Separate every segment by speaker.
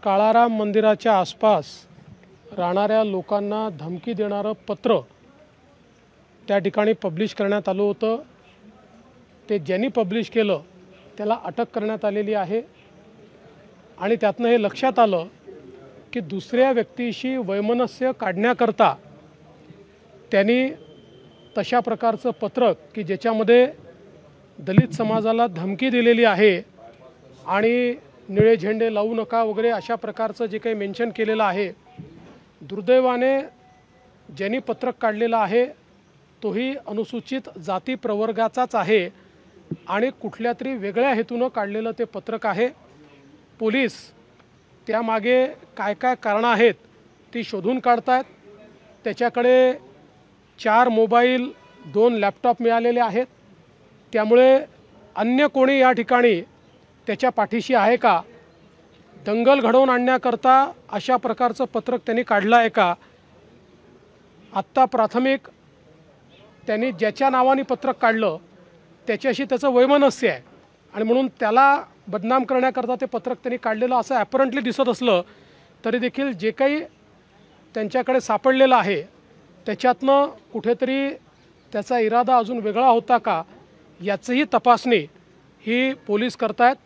Speaker 1: काळाराम मंदिराच्या आसपास राहणाऱ्या लोकांना धमकी देणारं पत्र त्या ठिकाणी पब्लिश करण्यात आलं होतं। ते ज्यांनी पब्लिश केलं त्याला अटक करण्यात आलेली आहे आणि त्यातनं हे लक्षात आलं की दुसऱ्या व्यक्तीशी वैमनस्य काढण्याकरता त्यांनी तशा प्रकारचं पत्रक की ज्याच्यामध्ये दलित समाजाला धमकी दिलेली आहे आणि निळे झेंडे लावू नका वगैरे अशा प्रकारचं जे काही मेन्शन केलेलं आहे, दुर्दैवाने ज्यांनी पत्रक काढलेलं आहे तोही अनुसूचित जाती प्रवर्गाचाच आहे आणि कुठल्या तरी वेगळ्या हेतूनं काढलेलं ते पत्रक आहे। पोलीस त्यामागे काय काय कारणं आहेत ती शोधून काढतायत। त्याच्याकडे 4 मोबाईल 2 लॅपटॉप मिळालेले आहेत। त्यामुळे अन्य कोणी या ठिकाणी त्याच्या पाठीशी आहे का, दंगल घडवून आणण्याकरता अशा प्रकारचं पत्रक त्यांनी काढलं आहे का, आत्ता प्राथमिक त्यांनी ज्याच्या नावाने पत्रक काढलं त्याच्याशी त्याचं वैमनस्य आहे आणि म्हणून त्याला बदनाम करण्याकरता ते पत्रक त्यांनी काढलेलं असं ॲपरंटली दिसत असलं तरी देखील जे काही त्यांच्याकडे सापडलेलं आहे त्याच्यातनं कुठेतरी त्याचा इरादा अजून वेगळा होता का याचीही तपासणी ही पोलीस करतायत।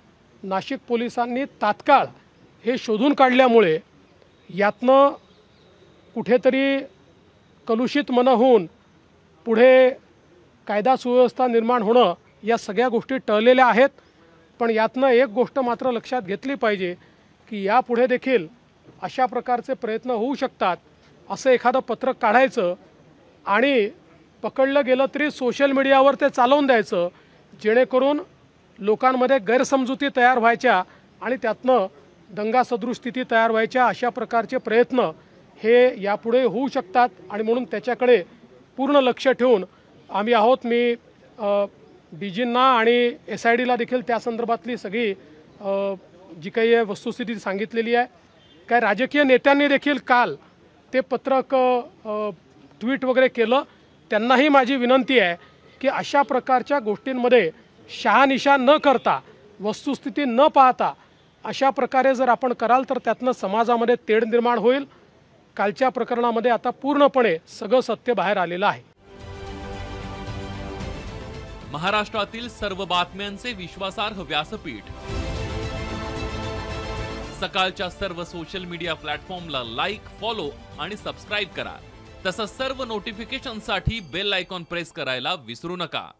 Speaker 1: नाशिक पोलिसांनी तात्काळ हे शोधून काढल्यामुळे यातनं कुठेतरी कलुषित मन होऊन पुढे कायदा सुव्यवस्था निर्माण होणं या सगळ्या गोष्टी टळलेल्या आहेत। पण यातनं एक गोष्ट मात्र लक्षात घेतली पाहिजे की यापुढे देखील अशा प्रकारचे प्रयत्न होऊ शकतात। असं एखादं पत्रक काढायचं आणि पकडलं गेलं तरी सोशल मीडियावर ते चालवून द्यायचं जेणेकरून लोकांमध्ये गैरसमजुती तयार व्हायच्या आणि त्यातनं दंगासदृश स्थिती तयार व्हायच्या अशा प्रकारचे प्रयत्न हे यापुढे होऊ शकतात आणि म्हणून त्याच्याकडे पूर्ण लक्ष ठेवून आम्ही आहोत। मी डीजींना आणि SIDला देखील त्या संदर्भातली सगळी जी काही वस्तुस्थिती सांगितलेली आहे। काय राजकीय नेत्यांनी देखील काल ते पत्रक ट्विट वगैरे केलं। त्यांनाही माझी विनंती आहे की अशा प्रकारच्या गोष्टींमध्ये शहानिशा न करता वस्तुस्थिती न पाहता अशा प्रकारे जर आपण कराल तर त्यातनं समाजामध्ये तेढ निर्माण होईल। कालच्या प्रकरणामध्ये आता पूर्णपणे सगळं सत्य बाहेर आलेलं आहे।
Speaker 2: महाराष्ट्रातील सर्व बातम्यांचे विश्वासार्ह व्यासपीठ सकाळच्या सर्व सोशल मीडिया प्लॅटफॉर्मला लाईक, फॉलो आणि सबस्क्राईब करा। तसंच सर्व नोटिफिकेशनसाठी बेल आयकॉन प्रेस करायला विसरू नका।